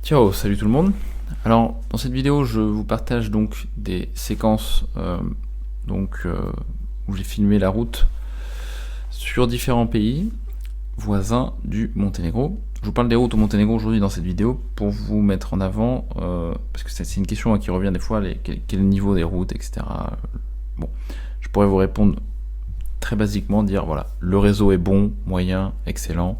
Ciao, salut tout le monde. Alors, dans cette vidéo, je vous partage donc des séquences où j'ai filmé la route sur différents pays voisins du Monténégro. Je vous parle des routes au Monténégro aujourd'hui dans cette vidéo pour vous mettre en avant, parce que c'est une question qui revient des fois, quel est le niveau des routes, etc. Bon, je pourrais vous répondre très basiquement, dire voilà, le réseau est bon, moyen, excellent,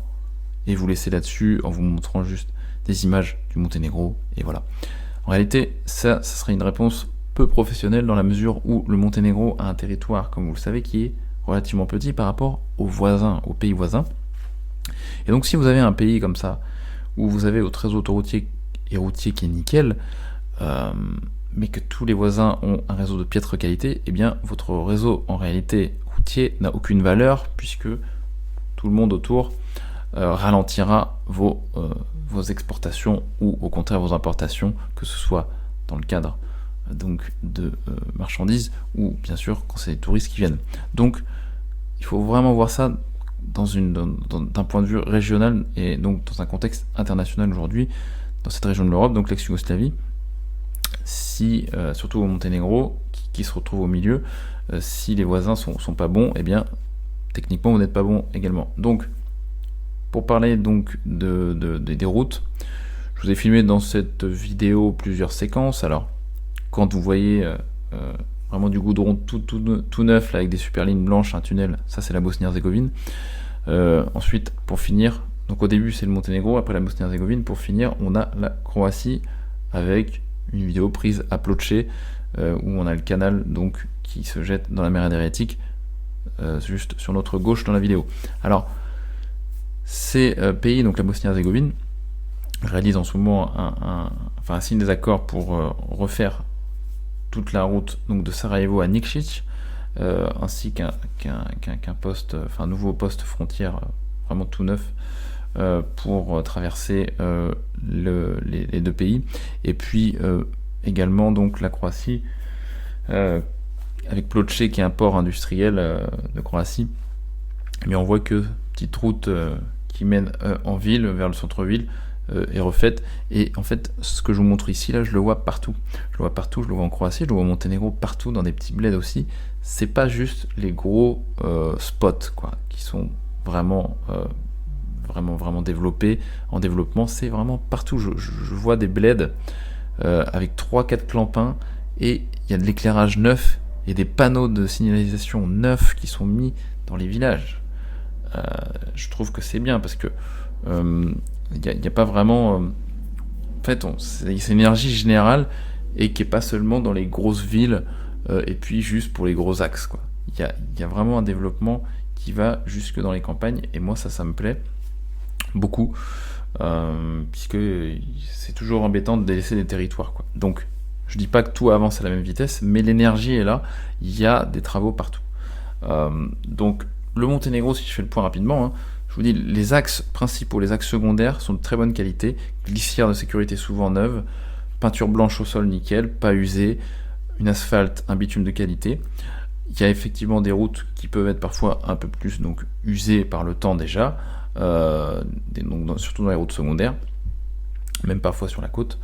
et vous laisser là-dessus en vous montrant juste des images du Monténégro, et voilà. En réalité, ça serait une réponse peu professionnelle dans la mesure où le Monténégro a un territoire, comme vous le savez, qui est relativement petit par rapport aux voisins, aux pays voisins. Et donc si vous avez un pays comme ça, où vous avez votre réseau autoroutier et routier qui est nickel, mais que tous les voisins ont un réseau de piètre qualité, eh bien votre réseau en réalité routier n'a aucune valeur puisque tout le monde autour ralentira vos exportations ou au contraire vos importations, que ce soit dans le cadre donc de marchandises ou bien sûr quand c'est des touristes qui viennent. Donc il faut vraiment voir ça d'un point de vue régional et donc dans un contexte international aujourd'hui, dans cette région de l'Europe, donc l'ex-Yougoslavie, si, surtout au Monténégro, qui se retrouve au milieu, si les voisins sont pas bons, eh bien techniquement vous n'êtes pas bon également. Donc pour parler donc des routes, je vous ai filmé dans cette vidéo plusieurs séquences. Alors quand vous voyez vraiment du goudron tout neuf là, avec des super lignes blanches, un tunnel, ça c'est la Bosnie-Herzégovine. Ensuite, pour finir, donc au début c'est le Monténégro, après la Bosnie-Herzégovine, pour finir on a la Croatie avec une vidéo prise à Ploče où on a le canal donc qui se jette dans la mer Adriatique juste sur notre gauche dans la vidéo. Alors ces pays, donc la Bosnie-Herzégovine, réalisent en ce moment un signe des accords pour refaire toute la route donc de Sarajevo à Nikšić, ainsi qu'un poste, un nouveau poste frontière vraiment tout neuf pour traverser les deux pays. Et puis également donc la Croatie avec Ploče qui est un port industriel de Croatie. Mais on voit que petite route qui mène en ville, vers le centre-ville, est refaite. Et en fait, ce que je vous montre ici, là, je le vois partout. Je le vois partout, je le vois en Croatie, je le vois au Monténégro, partout, dans des petits bleds aussi. C'est pas juste les gros spots, quoi, qui sont vraiment développés, en développement. C'est vraiment partout. Je vois des bleds avec 3-4 clampins, et il y a de l'éclairage neuf, et des panneaux de signalisation neufs qui sont mis dans les villages. Je trouve que c'est bien parce que il n'y a pas vraiment en fait c'est une énergie générale et qui est pas seulement dans les grosses villes et puis juste pour les gros axes, quoi. Il y a vraiment un développement qui va jusque dans les campagnes, et moi ça me plaît beaucoup puisque c'est toujours embêtant de délaisser des territoires, quoi. Donc je dis pas que tout avance à la même vitesse, mais l'énergie est là, il y a des travaux partout. Donc le Monténégro, si je fais le point rapidement, je vous dis, les axes principaux, les axes secondaires sont de très bonne qualité, glissières de sécurité souvent neuves, peinture blanche au sol nickel, pas usée, une asphalte, un bitume de qualité. Il y a effectivement des routes qui peuvent être parfois un peu plus donc usées par le temps déjà, surtout dans les routes secondaires, même parfois sur la côte.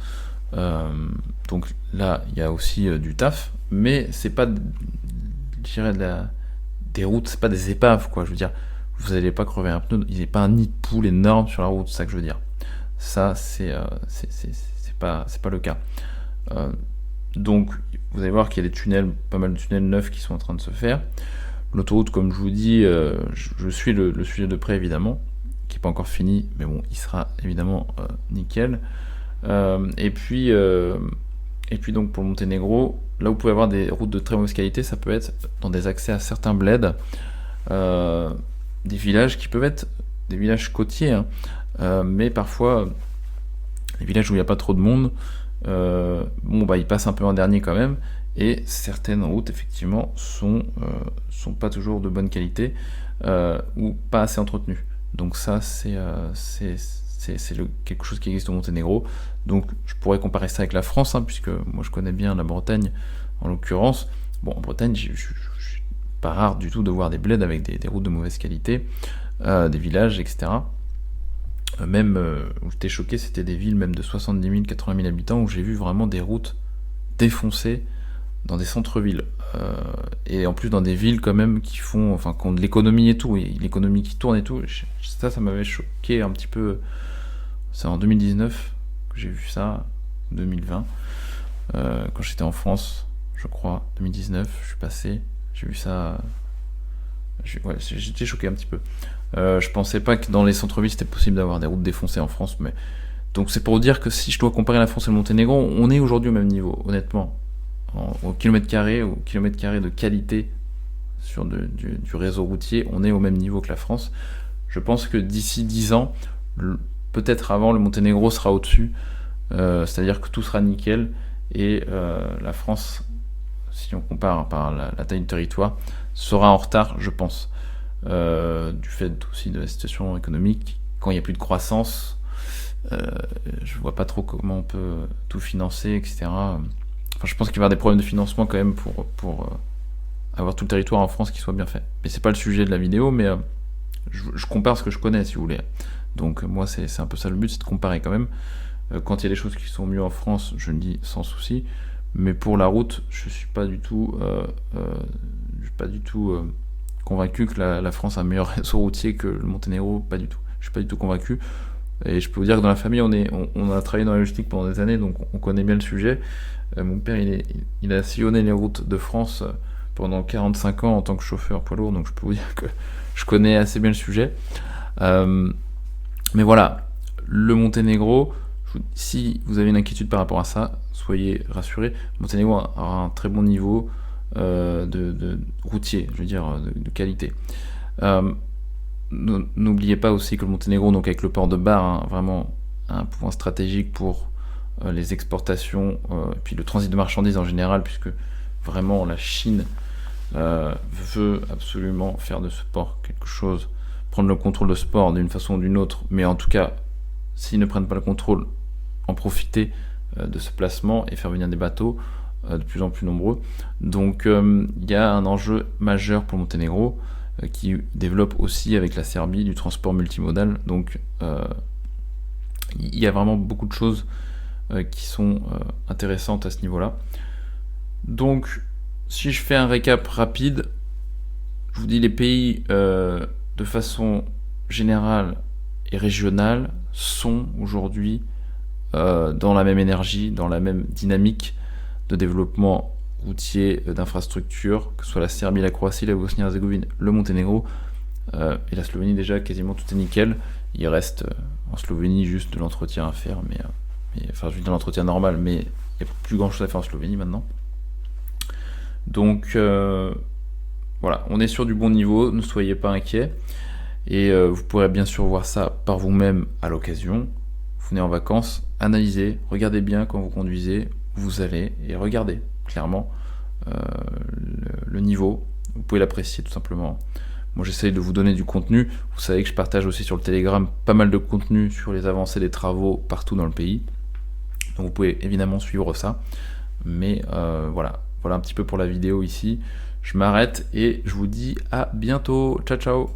Donc là, il y a aussi du taf, mais c'est pas, je dirais, des routes, c'est pas des épaves, quoi. Je veux dire, vous n'allez pas crever un pneu, il n'y a pas un nid de poule énorme sur la route, c'est ça que je veux dire. Ça, c'est pas le cas. Donc, vous allez voir qu'il y a des tunnels, pas mal de tunnels neufs qui sont en train de se faire. L'autoroute, comme je vous dis, je suis le sujet de près, évidemment, qui n'est pas encore fini, mais bon, il sera évidemment nickel. Et puis donc pour le Monténégro, là où vous pouvez avoir des routes de très mauvaise qualité, ça peut être dans des accès à certains bleds, des villages qui peuvent être des villages côtiers, mais parfois les villages où il n'y a pas trop de monde, ils passent un peu en dernier quand même, et certaines routes effectivement sont pas toujours de bonne qualité ou pas assez entretenues. Donc ça c'est quelque chose qui existe au Monténégro. Donc je pourrais comparer ça avec la France, puisque moi je connais bien la Bretagne en l'occurrence. Bon, en Bretagne, je suis pas rare du tout de voir des bleds avec des routes de mauvaise qualité, des villages, etc. Même où j'étais choqué, c'était des villes même de 70 000, 80 000 habitants, où j'ai vu vraiment des routes défoncées dans des centres-villes. Et en plus dans des villes quand même qui ont de l'économie et tout, et l'économie qui tourne et tout. Ça m'avait choqué un petit peu. C'est en 2019 que j'ai vu ça, 2020, quand j'étais en France, je crois, 2019, je suis passé, j'ai vu ça, j'étais choqué un petit peu. Je pensais pas que dans les centres-villes c'était possible d'avoir des routes défoncées en France, mais donc c'est pour dire que si je dois comparer la France et le Monténégro, on est aujourd'hui au même niveau, honnêtement. Au kilomètre carré de qualité sur du réseau routier, on est au même niveau que la France. Je pense que d'ici 10 ans, peut-être avant, le Monténégro sera au-dessus, c'est-à-dire que tout sera nickel, et la France, si on compare par la taille du territoire, sera en retard, je pense, du fait aussi de la situation économique. Quand il n'y a plus de croissance, je vois pas trop comment on peut tout financer, etc. Enfin, je pense qu'il va y avoir des problèmes de financement quand même pour avoir tout le territoire en France qui soit bien fait. Mais c'est pas le sujet de la vidéo, mais je compare ce que je connais, si vous voulez. Donc moi, c'est un peu ça le but, c'est de comparer quand même. Quand il y a des choses qui sont mieux en France, je le dis sans souci. Mais pour la route, je suis pas du tout, convaincu que la France a un meilleur réseau routier que le Monténégro. Pas du tout. Je suis pas du tout convaincu. Et je peux vous dire que dans la famille, on a travaillé dans la logistique pendant des années, donc on connaît bien le sujet. Mon père, il a sillonné les routes de France pendant 45 ans en tant que chauffeur poids lourd, donc je peux vous dire que je connais assez bien le sujet. Mais voilà, le Monténégro, si vous avez une inquiétude par rapport à ça, soyez rassurés. Monténégro a un très bon niveau de routier, je veux dire, de qualité. N'oubliez pas aussi que le Monténégro, donc avec le port de Bar, vraiment un point stratégique pour les exportations, et puis le transit de marchandises en général, puisque vraiment la Chine veut absolument faire de ce port quelque chose, prendre le contrôle de ce port d'une façon ou d'une autre, mais en tout cas, s'ils ne prennent pas le contrôle, en profiter de ce placement et faire venir des bateaux de plus en plus nombreux. Donc il y a un enjeu majeur pour Monténégro, qui développe aussi avec la Serbie du transport multimodal. Donc il y a vraiment beaucoup de choses qui sont intéressantes à ce niveau-là. Donc si je fais un récap rapide, je vous dis les pays de façon générale et régionale sont aujourd'hui dans la même énergie, dans la même dynamique de développement routier, d'infrastructures, que ce soit la Serbie, la Croatie, la Bosnie-Herzégovine, le Monténégro, et la Slovénie déjà, quasiment tout est nickel. Il reste en Slovénie juste de l'entretien à faire, enfin je veux dire l'entretien normal, mais il n'y a plus grand chose à faire en Slovénie maintenant. Donc voilà, on est sur du bon niveau, ne soyez pas inquiets, et vous pourrez bien sûr voir ça par vous-même à l'occasion. Vous venez en vacances, analysez, regardez bien quand vous conduisez, vous allez, et regardez clairement le niveau, vous pouvez l'apprécier tout simplement. Moi j'essaye de vous donner du contenu, vous savez que je partage aussi sur le Telegram pas mal de contenu sur les avancées des travaux partout dans le pays, donc vous pouvez évidemment suivre ça, mais voilà un petit peu pour la vidéo ici, je m'arrête et je vous dis à bientôt, ciao ciao.